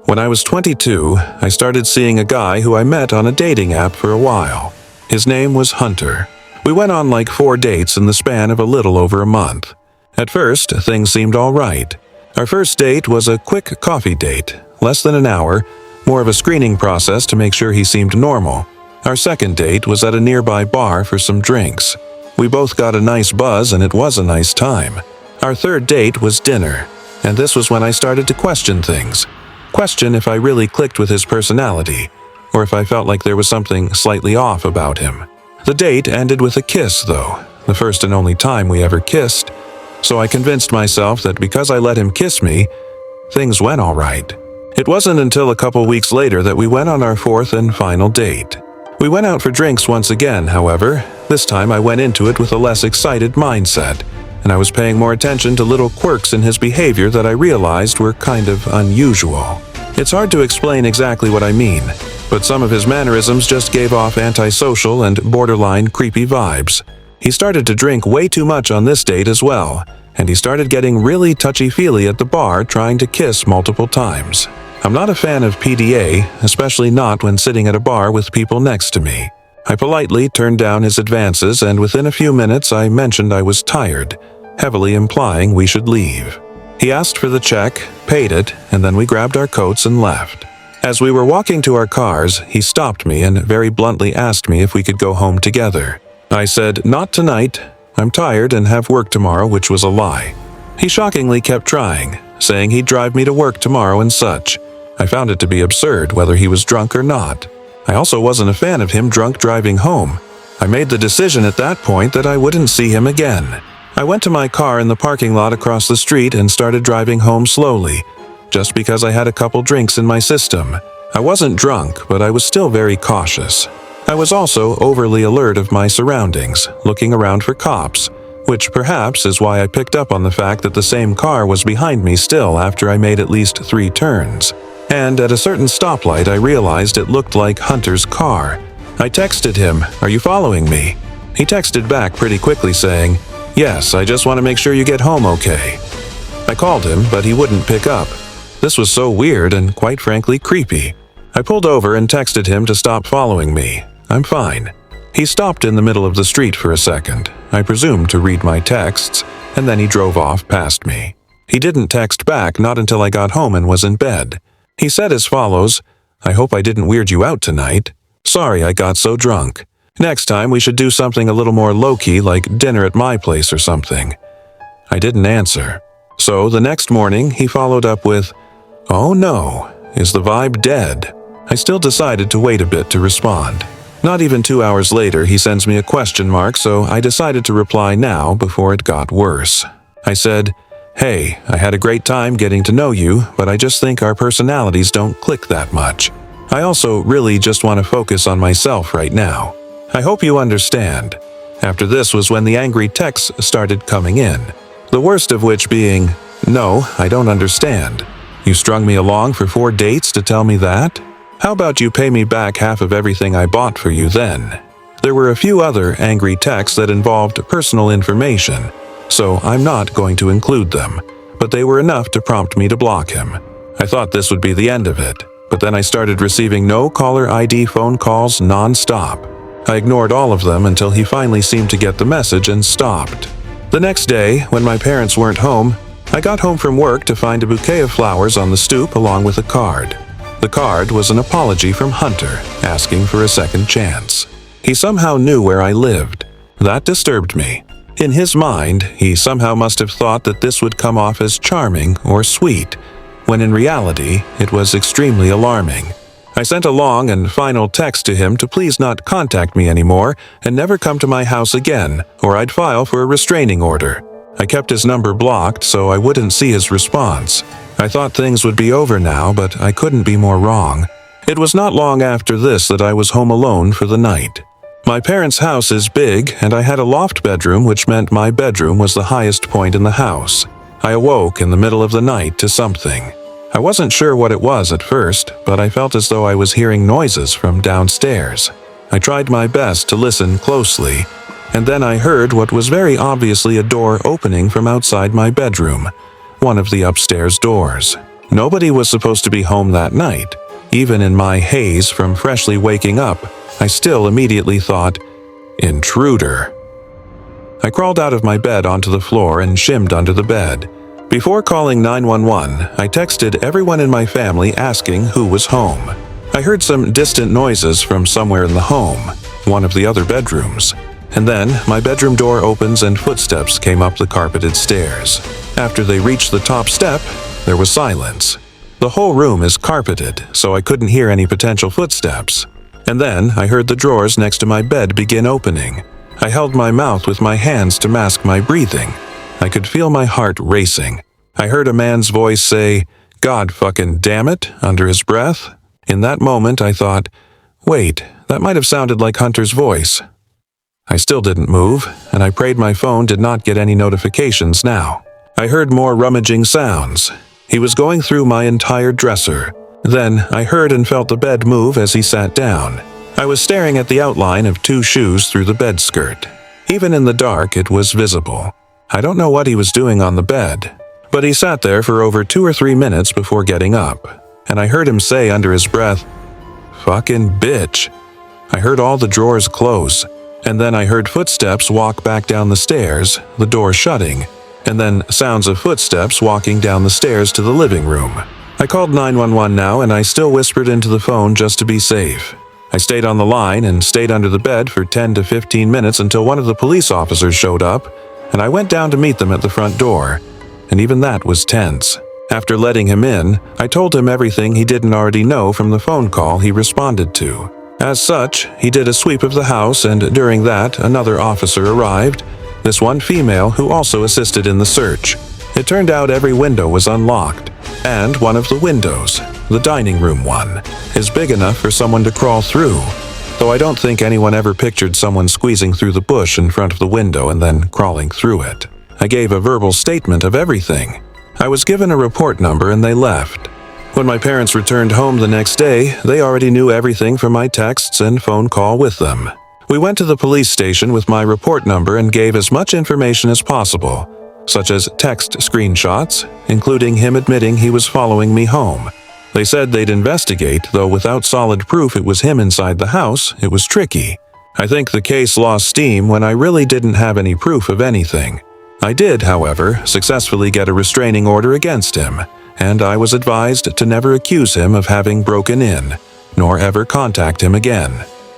When I was 22, I started seeing a guy who I met on a dating app for a while. His name was Hunter. We went on like 4 dates in the span of a little over a month. At first, things seemed all right. Our first date was a quick coffee date, less than an hour, more of a screening process to make sure he seemed normal. Our second date was at a nearby bar for some drinks. We both got a nice buzz and it was a nice time. Our third date was dinner, and this was when I started to question things. Question if I really clicked with his personality, or if I felt like there was something slightly off about him. The date ended with a kiss, though, the first and only time we ever kissed, so I convinced myself that because I let him kiss me, things went all right. It wasn't until a couple weeks later that we went on our fourth and final date. We went out for drinks once again, however. This time I went into it with a less excited mindset, and I was paying more attention to little quirks in his behavior that I realized were kind of unusual. It's hard to explain exactly what I mean, but some of his mannerisms just gave off antisocial and borderline creepy vibes. He started to drink way too much on this date as well, and he started getting really touchy-feely at the bar, trying to kiss multiple times. I'm not a fan of PDA, especially not when sitting at a bar with people next to me. I politely turned down his advances, and within a few minutes I mentioned I was tired, heavily implying we should leave. He asked for the check, paid it, and then we grabbed our coats and left. As we were walking to our cars, he stopped me and very bluntly asked me if we could go home together. I said, "Not tonight. I'm tired and have work tomorrow," which was a lie. He shockingly kept trying, saying he'd drive me to work tomorrow and such. I found it to be absurd whether he was drunk or not. I also wasn't a fan of him drunk driving home. I made the decision at that point that I wouldn't see him again. I went to my car in the parking lot across the street and started driving home slowly, just because I had a couple drinks in my system. I wasn't drunk, but I was still very cautious. I was also overly alert of my surroundings, looking around for cops, which perhaps is why I picked up on the fact that the same car was behind me still after I made at least 3 turns. And at a certain stoplight, I realized it looked like Hunter's car. I texted him, "Are you following me?" He texted back pretty quickly saying, "Yes, I just want to make sure you get home okay." I called him, but he wouldn't pick up. This was so weird and quite frankly creepy. I pulled over and texted him to stop following me. "I'm fine." He stopped in the middle of the street for a second, I presume to read my texts, and then he drove off past me. He didn't text back not until I got home and was in bed. He said as follows, "I hope I didn't weird you out tonight. Sorry I got so drunk. Next time we should do something a little more low-key like dinner at my place or something." I didn't answer. So the next morning he followed up with, "Oh no, is the vibe dead?" I still decided to wait a bit to respond. Not even 2 hours later he sends me a question mark, so I decided to reply now before it got worse. I said, "Hey, I had a great time getting to know you, but I just think our personalities don't click that much. I also really just want to focus on myself right now. I hope you understand." After this was when the angry texts started coming in, the worst of which being, "No, I don't understand. You strung me along for 4 dates to tell me that? How about you pay me back half of everything I bought for you then?" There were a few other angry texts that involved personal information, so I'm not going to include them, but they were enough to prompt me to block him. I thought this would be the end of it, but then I started receiving no caller ID phone calls non-stop. I ignored all of them until he finally seemed to get the message and stopped. The next day, when my parents weren't home, I got home from work to find a bouquet of flowers on the stoop along with a card. The card was an apology from Hunter, asking for a second chance. He somehow knew where I lived. That disturbed me. In his mind, he somehow must have thought that this would come off as charming or sweet, when in reality, it was extremely alarming. I sent a long and final text to him to please not contact me anymore and never come to my house again, or I'd file for a restraining order. I kept his number blocked so I wouldn't see his response. I thought things would be over now, but I couldn't be more wrong. It was not long after this that I was home alone for the night. My parents' house is big, and I had a loft bedroom, which meant my bedroom was the highest point in the house. I awoke in the middle of the night to something. I wasn't sure what it was at first, but I felt as though I was hearing noises from downstairs. I tried my best to listen closely, and then I heard what was very obviously a door opening from outside my bedroom, one of the upstairs doors. Nobody was supposed to be home that night. Even in my haze from freshly waking up, I still immediately thought, intruder. I crawled out of my bed onto the floor and shimmed under the bed. Before calling 911, I texted everyone in my family asking who was home. I heard some distant noises from somewhere in the home, one of the other bedrooms. And then my bedroom door opens and footsteps came up the carpeted stairs. After they reached the top step, there was silence. The whole room is carpeted, so I couldn't hear any potential footsteps. And then I heard the drawers next to my bed begin opening. I held my mouth with my hands to mask my breathing. I could feel my heart racing. I heard a man's voice say, "God fucking damn it," under his breath. In that moment, I thought, wait, that might have sounded like Hunter's voice. I still didn't move, and I prayed my phone did not get any notifications now. I heard more rummaging sounds. He was going through my entire dresser. Then I heard and felt the bed move as he sat down. I was staring at the outline of 2 shoes through the bed skirt. Even in the dark, it was visible. I don't know what he was doing on the bed, but he sat there for over 2 or 3 minutes before getting up, and I heard him say under his breath, "Fucking bitch." I heard all the drawers close, and then I heard footsteps walk back down the stairs, the door shutting, and then sounds of footsteps walking down the stairs to the living room. I called 911 now, and I still whispered into the phone just to be safe. I stayed on the line and stayed under the bed for 10 to 15 minutes until one of the police officers showed up, and I went down to meet them at the front door, and even that was tense. After letting him in, I told him everything he didn't already know from the phone call he responded to. As such, he did a sweep of the house, and during that, another officer arrived, this one female who also assisted in the search. It turned out every window was unlocked, and one of the windows, the dining room one, is big enough for someone to crawl through, though I don't think anyone ever pictured someone squeezing through the bush in front of the window and then crawling through it. I gave a verbal statement of everything. I was given a report number and they left. When my parents returned home the next day, they already knew everything from my texts and phone call with them. We went to the police station with my report number and gave as much information as possible, such as text screenshots, including him admitting he was following me home. They said they'd investigate, though without solid proof it was him inside the house, it was tricky. I think the case lost steam when I really didn't have any proof of anything. I did, however, successfully get a restraining order against him, and I was advised to never accuse him of having broken in, nor ever contact him again.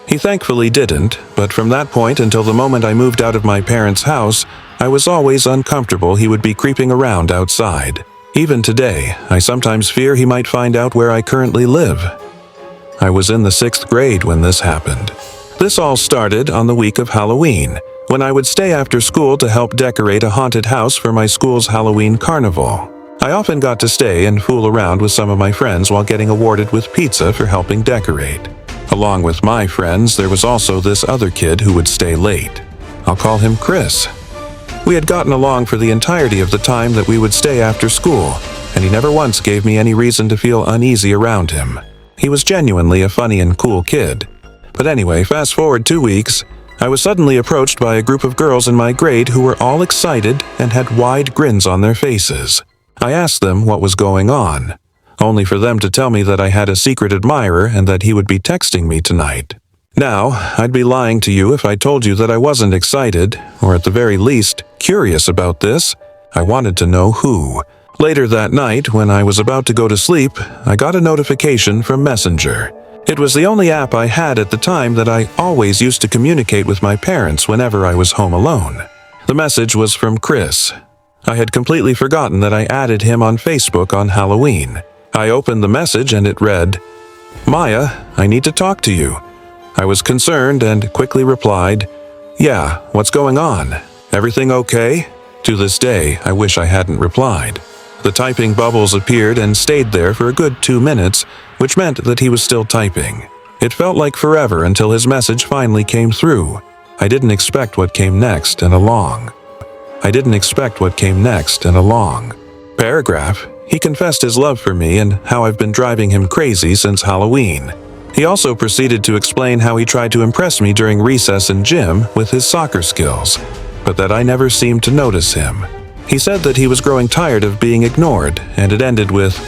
He thankfully didn't, but from that point until the moment I moved out of my parents' house, I was always uncomfortable he would be creeping around outside. Even today, I sometimes fear he might find out where I currently live. I was in the 6th grade when this happened. This all started on the week of Halloween, when I would stay after school to help decorate a haunted house for my school's Halloween carnival. I often got to stay and fool around with some of my friends while getting awarded with pizza for helping decorate. Along with my friends, there was also this other kid who would stay late. I'll call him Chris. We had gotten along for the entirety of the time that we would stay after school, and he never once gave me any reason to feel uneasy around him. He was genuinely a funny and cool kid. But anyway, fast forward 2 weeks, I was suddenly approached by a group of girls in my grade who were all excited and had wide grins on their faces. I asked them what was going on, only for them to tell me that I had a secret admirer and that he would be texting me tonight. Now, I'd be lying to you if I told you that I wasn't excited, or at the very least, curious about this. I wanted to know who. Later that night, when I was about to go to sleep, I got a notification from Messenger. It was the only app I had at the time that I always used to communicate with my parents whenever I was home alone. The message was from Chris. I had completely forgotten that I added him on Facebook on Halloween. I opened the message and it read, "Maya, I need to talk to you." I was concerned and quickly replied, "Yeah, what's going on? Everything okay?" To this day, I wish I hadn't replied. The typing bubbles appeared and stayed there for a good 2 minutes, which meant that he was still typing. It felt like forever until his message finally came through. I didn't expect what came next and along. Paragraph. He confessed his love for me and how I've been driving him crazy since Halloween. He also proceeded to explain how he tried to impress me during recess and gym with his soccer skills, but that I never seemed to notice him. He said that he was growing tired of being ignored, and it ended with,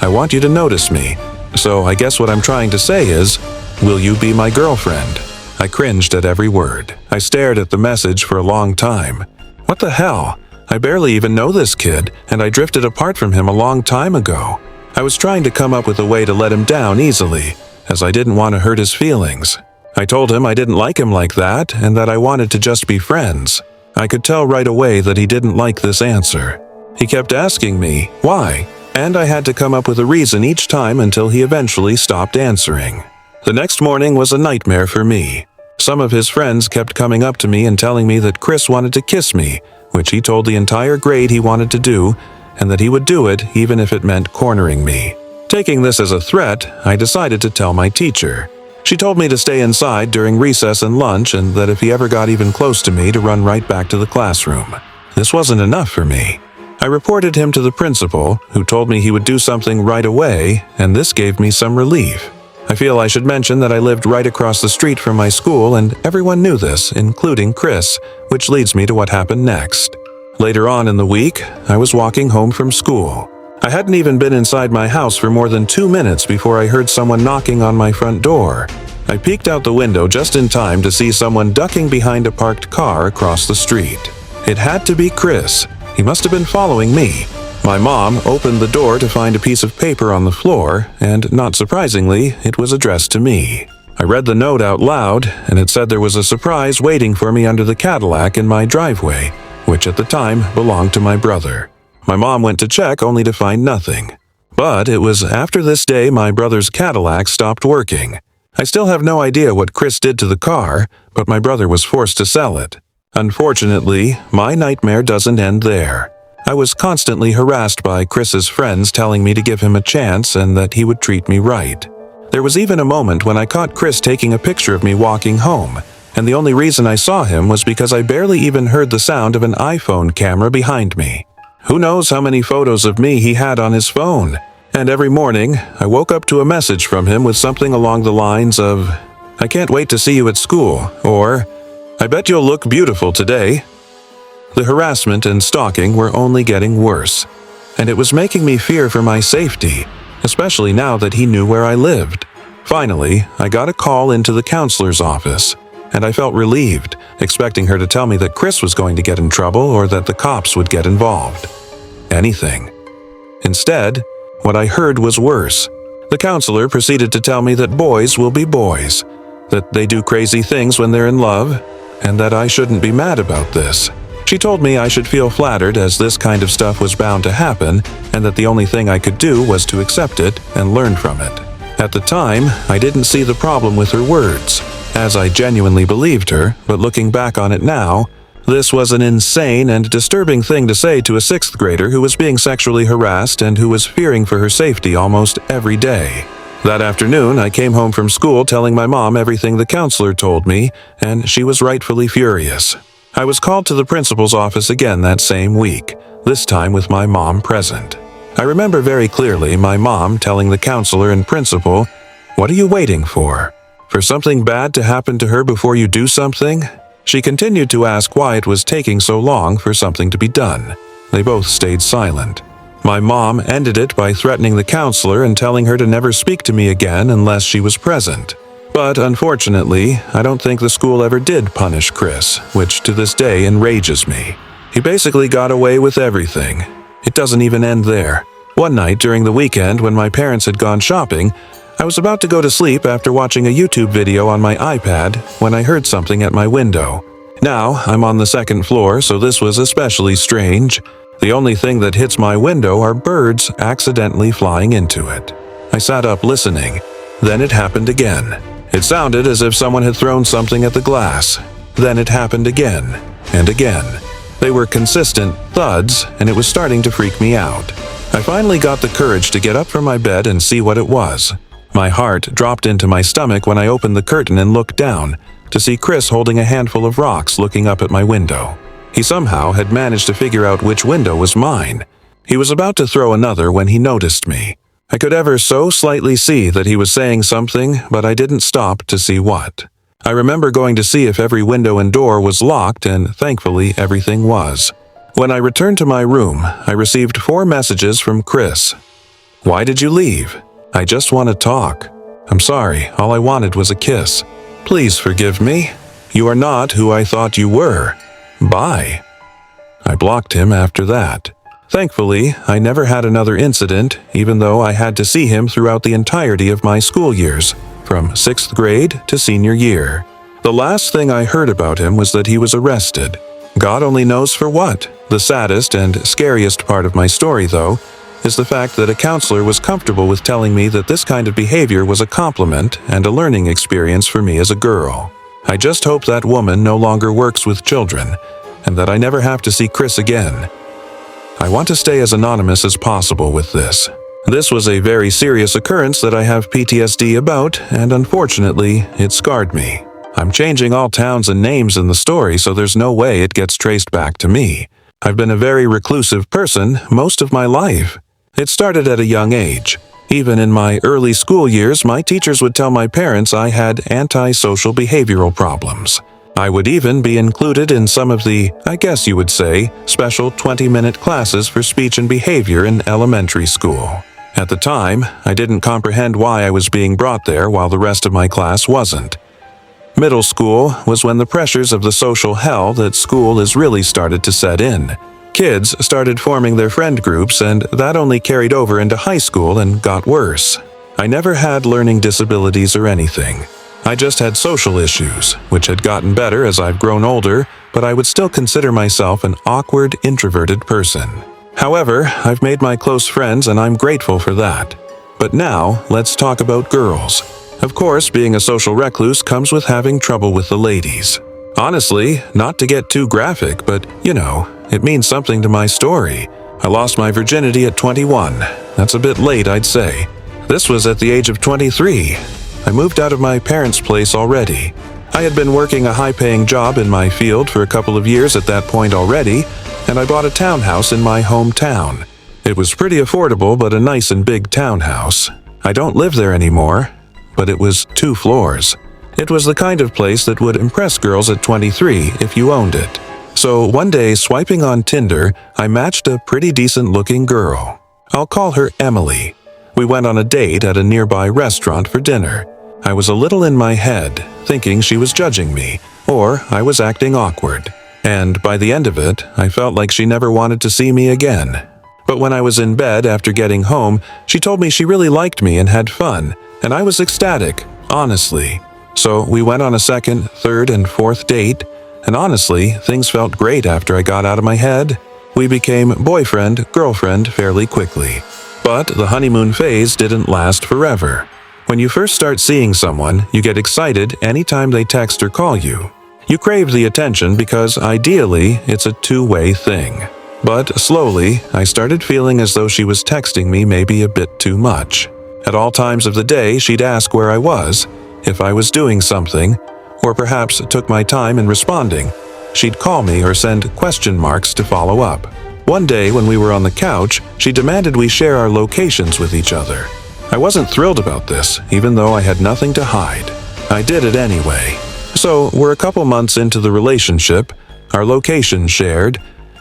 I want you to notice me. So I guess what I'm trying to say is, will you be my girlfriend? I cringed at every word. I stared at the message for a long time. What the hell? I barely even know this kid, and I drifted apart from him a long time ago. I was trying to come up with a way to let him down easily, as I didn't want to hurt his feelings. I told him I didn't like him like that, and that I wanted to just be friends. I could tell right away that he didn't like this answer. He kept asking me, why? And I had to come up with a reason each time until he eventually stopped answering. The next morning was a nightmare for me. Some of his friends kept coming up to me and telling me that Chris wanted to kiss me, which he told the entire grade he wanted to do, and that he would do it even if it meant cornering me. Taking this as a threat, I decided to tell my teacher. She told me to stay inside during recess and lunch, and that if he ever got even close to me, to run right back to the classroom. This wasn't enough for me. I reported him to the principal, who told me he would do something right away, and this gave me some relief. I feel I should mention that I lived right across the street from my school, and everyone knew this, including Chris, which leads me to what happened next. Later on in the week, I was walking home from school. I hadn't even been inside my house for more than 2 minutes before I heard someone knocking on my front door. I peeked out the window just in time to see someone ducking behind a parked car across the street. It had to be Chris. He must have been following me. My mom opened the door to find a piece of paper on the floor, and not surprisingly, it was addressed to me. I read the note out loud, and it said there was a surprise waiting for me under the Cadillac in my driveway, which at the time belonged to my brother. My mom went to check only to find nothing. But it was after this day my brother's Cadillac stopped working. I still have no idea what Chris did to the car, but my brother was forced to sell it. Unfortunately, my nightmare doesn't end there. I was constantly harassed by Chris's friends telling me to give him a chance and that he would treat me right. There was even a moment when I caught Chris taking a picture of me walking home, and the only reason I saw him was because I barely even heard the sound of an iPhone camera behind me. Who knows how many photos of me he had on his phone? And every morning, I woke up to a message from him with something along the lines of, "I can't wait to see you at school," or, "I bet you'll look beautiful today." The harassment and stalking were only getting worse, and it was making me fear for my safety, especially now that he knew where I lived. Finally, I got a call into the counselor's office, and I felt relieved, expecting her to tell me that Chris was going to get in trouble or that the cops would get involved. Anything. Instead, what I heard was worse. The counselor proceeded to tell me that boys will be boys, that they do crazy things when they're in love, and that I shouldn't be mad about this. She told me I should feel flattered as this kind of stuff was bound to happen, and that the only thing I could do was to accept it and learn from it. At the time, I didn't see the problem with her words, as I genuinely believed her, but looking back on it now, this was an insane and disturbing thing to say to a 6th grader who was being sexually harassed and who was fearing for her safety almost every day. That afternoon, I came home from school telling my mom everything the counselor told me, and she was rightfully furious. I was called to the principal's office again that same week, this time with my mom present. I remember very clearly my mom telling the counselor and principal, "What are you waiting for? For something bad to happen to her before you do something?" She continued to ask why it was taking so long for something to be done. They both stayed silent. My mom ended it by threatening the counselor and telling her to never speak to me again unless she was present. But unfortunately, I don't think the school ever did punish Chris, which to this day enrages me. He basically got away with everything. It doesn't even end there. One night during the weekend when my parents had gone shopping, I was about to go to sleep after watching a YouTube video on my iPad when I heard something at my window. Now, I'm on the 2nd floor, so this was especially strange. The only thing that hits my window are birds accidentally flying into it. I sat up listening. Then it happened again. It sounded as if someone had thrown something at the glass. Then it happened again and again. They were consistent thuds, and it was starting to freak me out. I finally got the courage to get up from my bed and see what it was. My heart dropped into my stomach when I opened the curtain and looked down to see Chris holding a handful of rocks looking up at my window. He somehow had managed to figure out which window was mine. He was about to throw another when he noticed me. I could ever so slightly see that he was saying something, but I didn't stop to see what. I remember going to see if every window and door was locked, and thankfully everything was. When I returned to my room, I received 4 messages from Chris. Why did you leave? I just want to talk. I'm sorry, all I wanted was a kiss. Please forgive me. You are not who I thought you were. Bye. I blocked him after that. Thankfully, I never had another incident, even though I had to see him throughout the entirety of my school years, from 6th grade to senior year. The last thing I heard about him was that he was arrested. God only knows for what. The saddest and scariest part of my story, though, is the fact that a counselor was comfortable with telling me that this kind of behavior was a compliment and a learning experience for me as a girl. I just hope that woman no longer works with children, and that I never have to see Chris again. I want to stay as anonymous as possible with this. This was a very serious occurrence that I have PTSD about, and unfortunately, it scarred me. I'm changing all towns and names in the story, so there's no way it gets traced back to me. I've been a very reclusive person most of my life. It started at a young age. Even in my early school years, my teachers would tell my parents I had antisocial behavioral problems. I would even be included in some of the, I guess you would say, special 20-minute classes for speech and behavior in elementary school. At the time, I didn't comprehend why I was being brought there while the rest of my class wasn't. Middle school was when the pressures of the social hell that school is really started to set in. Kids started forming their friend groups, and that only carried over into high school and got worse. I never had learning disabilities or anything. I just had social issues, which had gotten better as I've grown older, but I would still consider myself an awkward, introverted person. However, I've made my close friends and I'm grateful for that. But now, let's talk about girls. Of course, being a social recluse comes with having trouble with the ladies. Honestly, not to get too graphic, but, it means something to my story. I lost my virginity at 21. That's a bit late, I'd say. This was at the age of 23. I moved out of my parents' place already. I had been working a high-paying job in my field for a couple of years at that point already, and I bought a townhouse in my hometown. It was pretty affordable, but a nice and big townhouse. I don't live there anymore, but it was 2 floors. It was the kind of place that would impress girls at 23 if you owned it. So one day, swiping on Tinder, I matched a pretty decent-looking girl. I'll call her Emily. We went on a date at a nearby restaurant for dinner. I was a little in my head, thinking she was judging me, or I was acting awkward. And by the end of it, I felt like she never wanted to see me again. But when I was in bed after getting home, she told me she really liked me and had fun, and I was ecstatic, honestly. So we went on a second, third, and fourth date, and honestly, things felt great after I got out of my head. We became boyfriend, girlfriend fairly quickly. But the honeymoon phase didn't last forever. When you first start seeing someone, you get excited anytime they text or call you. You crave the attention because ideally, it's a two-way thing. But slowly, I started feeling as though she was texting me maybe a bit too much. At all times of the day, she'd ask where I was, if I was doing something, or perhaps took my time in responding. She'd call me or send question marks to follow up. One day when we were on the couch, she demanded we share our locations with each other. I wasn't thrilled about this, even though I had nothing to hide. I did it anyway. So we're a couple months into the relationship, our locations shared,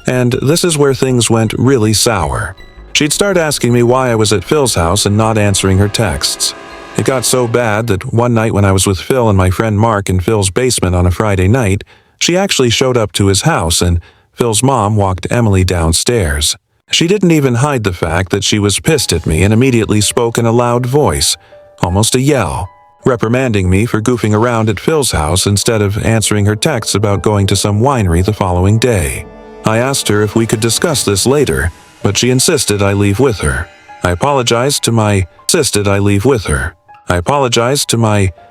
and this is where things went really sour. She'd start asking me why I was at Phil's house and not answering her texts. It got so bad that one night when I was with Phil and my friend Mark in Phil's basement on a Friday night, she actually showed up to his house and Phil's mom walked Emily downstairs. She didn't even hide the fact that she was pissed at me and immediately spoke in a loud voice, almost a yell, reprimanding me for goofing around at Phil's house instead of answering her texts about going to some winery the following day. I asked her if we could discuss this later, but she insisted I leave with her. I apologized to my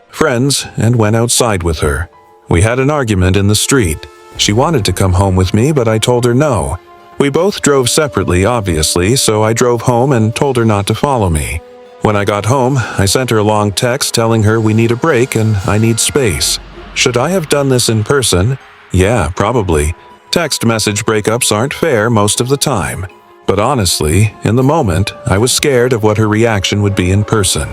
friends and went outside with her. We had an argument in the street. She wanted to come home with me, but I told her no. We both drove separately, obviously, so I drove home and told her not to follow me. When I got home, I sent her a long text telling her we need a break and I need space. Should I have done this in person? Yeah, probably. Text message breakups aren't fair most of the time. But honestly, in the moment, I was scared of what her reaction would be in person.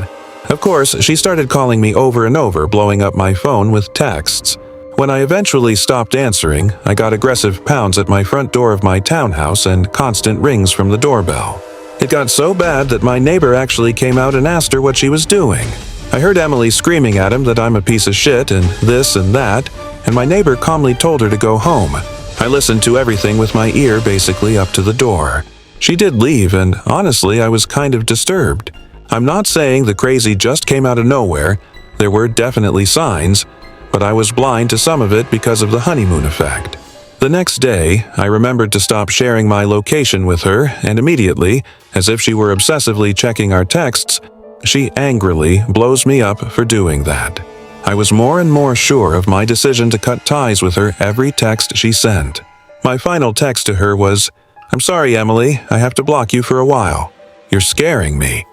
Of course, she started calling me over and over, blowing up my phone with texts. When I eventually stopped answering, I got aggressive pounds at my front door of my townhouse and constant rings from the doorbell. It got so bad that my neighbor actually came out and asked her what she was doing. I heard Emily screaming at him that I'm a piece of shit and this and that, and my neighbor calmly told her to go home. I listened to everything with my ear basically up to the door. She did leave, and honestly, I was kind of disturbed. I'm not saying the crazy just came out of nowhere. There were definitely signs, but I was blind to some of it because of the honeymoon effect. The next day, I remembered to stop sharing my location with her, and immediately, as if she were obsessively checking our texts, she angrily blows me up for doing that. I was more and more sure of my decision to cut ties with her every text she sent. My final text to her was, "I'm sorry, Emily, I have to block you for a while. You're scaring me."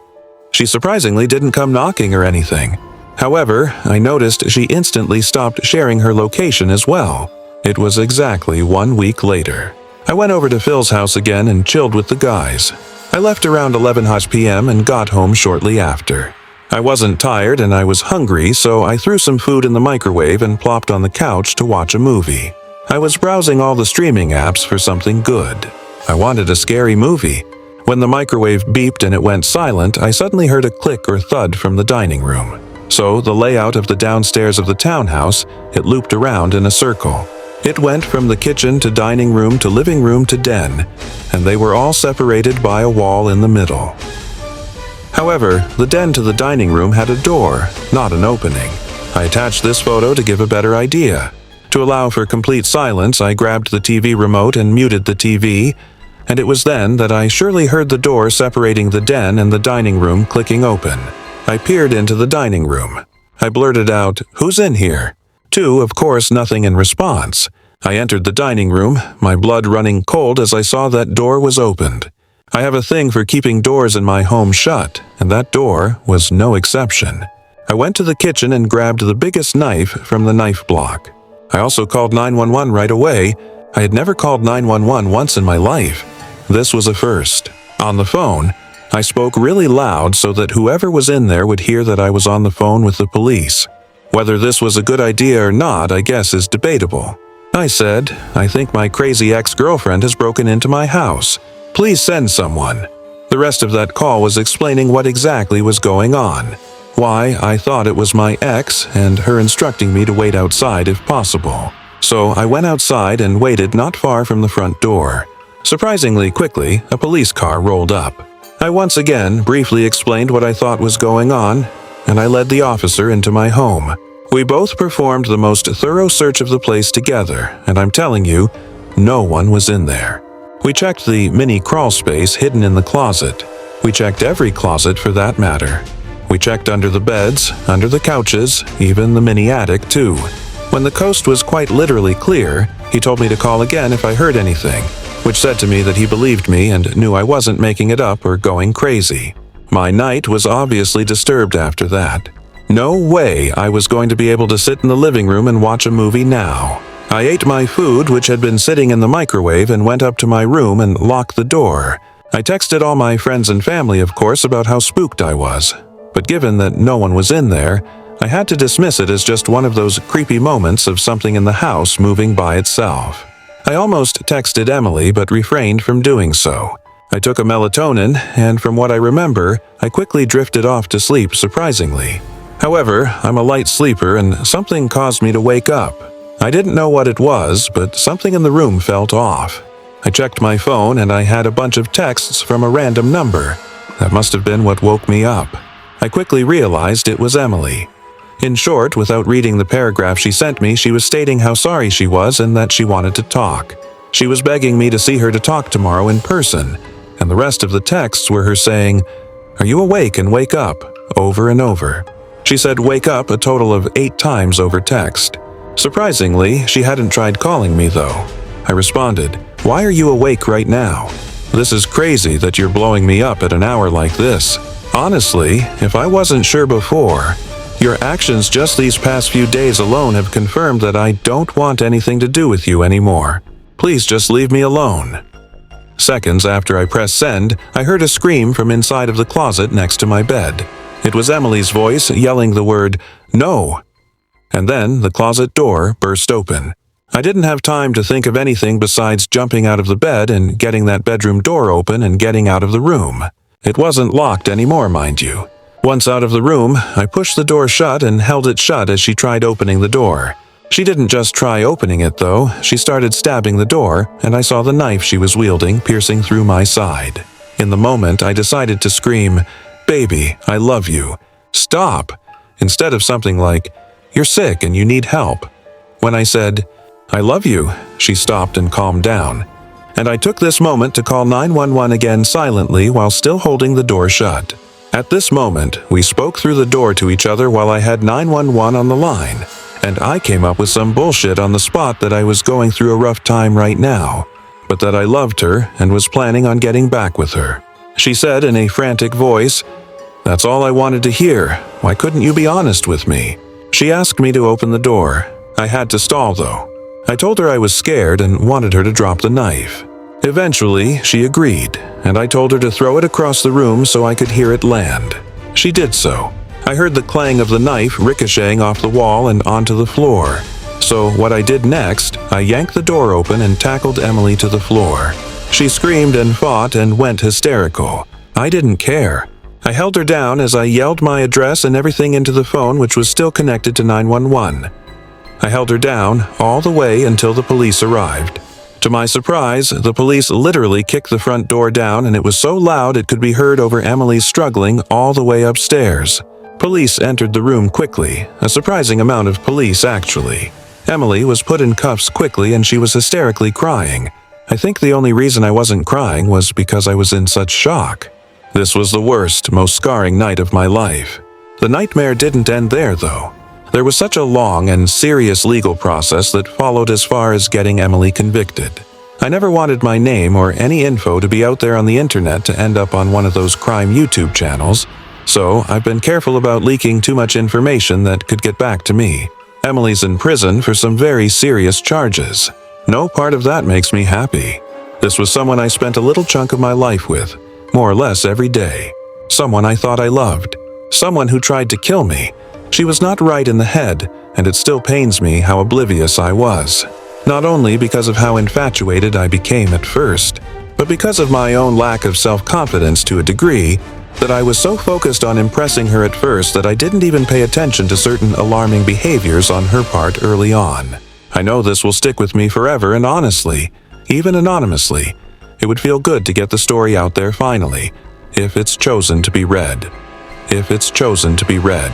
She surprisingly didn't come knocking or anything. However, I noticed she instantly stopped sharing her location as well. It was exactly 1 week later. I went over to Phil's house again and chilled with the guys. I left around 11 p.m. and got home shortly after. I wasn't tired and I was hungry, so I threw some food in the microwave and plopped on the couch to watch a movie. I was browsing all the streaming apps for something good. I wanted a scary movie. When the microwave beeped and it went silent, I suddenly heard a click or thud from the dining room. So, the layout of the downstairs of the townhouse, it looped around in a circle. It went from the kitchen to dining room to living room to den, and they were all separated by a wall in the middle. However, the den to the dining room had a door, not an opening. I attached this photo to give a better idea. To allow for complete silence, I grabbed the TV remote and muted the TV, and it was then that I surely heard the door separating the den and the dining room clicking open. I peered into the dining room. I blurted out, "Who's in here?" To, of course, nothing in response. I entered the dining room, my blood running cold as I saw that door was opened. I have a thing for keeping doors in my home shut, and that door was no exception. I went to the kitchen and grabbed the biggest knife from the knife block. I also called 911 right away. I had never called 911 once in my life. This was a first. On the phone, I spoke really loud so that whoever was in there would hear that I was on the phone with the police. Whether this was a good idea or not, I guess, is debatable. I said, "I think my crazy ex-girlfriend has broken into my house. Please send someone." The rest of that call was explaining what exactly was going on, why I thought it was my ex, and her instructing me to wait outside if possible. So I went outside and waited not far from the front door. Surprisingly quickly, a police car rolled up. I once again briefly explained what I thought was going on, and I led the officer into my home. We both performed the most thorough search of the place together, and I'm telling you, no one was in there. We checked the mini crawl space hidden in the closet. We checked every closet for that matter. We checked under the beds, under the couches, even the mini attic too. When the coast was quite literally clear, he told me to call again if I heard anything, which said to me that he believed me and knew I wasn't making it up or going crazy. My night was obviously disturbed after that. No way I was going to be able to sit in the living room and watch a movie now. I ate my food, which had been sitting in the microwave, and went up to my room and locked the door. I texted all my friends and family, of course, about how spooked I was. But given that no one was in there, I had to dismiss it as just one of those creepy moments of something in the house moving by itself. I almost texted Emily, but refrained from doing so. I took a melatonin, and from what I remember, I quickly drifted off to sleep surprisingly. However, I'm a light sleeper and something caused me to wake up. I didn't know what it was, but something in the room felt off. I checked my phone and I had a bunch of texts from a random number. That must have been what woke me up. I quickly realized it was Emily. In short, without reading the paragraph she sent me, she was stating how sorry she was and that she wanted to talk. She was begging me to see her to talk tomorrow in person, and the rest of the texts were her saying, "Are you awake and wake up?" over and over. She said wake up a total of 8 times over text. Surprisingly, she hadn't tried calling me though. I responded, "Why are you awake right now? This is crazy that you're blowing me up at an hour like this. Honestly, if I wasn't sure before, your actions just these past few days alone have confirmed that I don't want anything to do with you anymore. Please just leave me alone." Seconds after I pressed send, I heard a scream from inside of the closet next to my bed. It was Emily's voice yelling the word, "No!" And then the closet door burst open. I didn't have time to think of anything besides jumping out of the bed and getting that bedroom door open and getting out of the room. It wasn't locked anymore, mind you. Once out of the room, I pushed the door shut and held it shut as she tried opening the door. She didn't just try opening it, though. She started stabbing the door, and I saw the knife she was wielding piercing through my side. In the moment, I decided to scream, "Baby, I love you. Stop," instead of something like, "You're sick and you need help." When I said, "I love you," she stopped and calmed down. And I took this moment to call 911 again silently while still holding the door shut. At this moment, we spoke through the door to each other while I had 911 on the line, and I came up with some bullshit on the spot that I was going through a rough time right now, but that I loved her and was planning on getting back with her. She said in a frantic voice, "That's all I wanted to hear. Why couldn't you be honest with me?" She asked me to open the door. I had to stall, though. I told her I was scared and wanted her to drop the knife. Eventually, she agreed, and I told her to throw it across the room so I could hear it land. She did so. I heard the clang of the knife ricocheting off the wall and onto the floor. So what I did next, I yanked the door open and tackled Emily to the floor. She screamed and fought and went hysterical. I didn't care. I held her down as I yelled my address and everything into the phone, which was still connected to 911. I held her down all the way until the police arrived. To my surprise, the police literally kicked the front door down, and it was so loud it could be heard over Emily's struggling all the way upstairs. Police entered the room quickly, a surprising amount of police actually. Emily was put in cuffs quickly and she was hysterically crying. I think the only reason I wasn't crying was because I was in such shock. This was the worst, most scarring night of my life. The nightmare didn't end there, though. There was such a long and serious legal process that followed as far as getting Emily convicted. I never wanted my name or any info to be out there on the internet to end up on one of those crime YouTube channels, so I've been careful about leaking too much information that could get back to me. Emily's in prison for some very serious charges. No part of that makes me happy. This was someone I spent a little chunk of my life with, more or less every day. Someone I thought I loved. Someone who tried to kill me. She was not right in the head, and it still pains me how oblivious I was. Not only because of how infatuated I became at first, but because of my own lack of self-confidence to a degree, that I was so focused on impressing her at first that I didn't even pay attention to certain alarming behaviors on her part early on. I know this will stick with me forever, and honestly, even anonymously, it would feel good to get the story out there finally, if it's chosen to be read. If it's chosen to be read.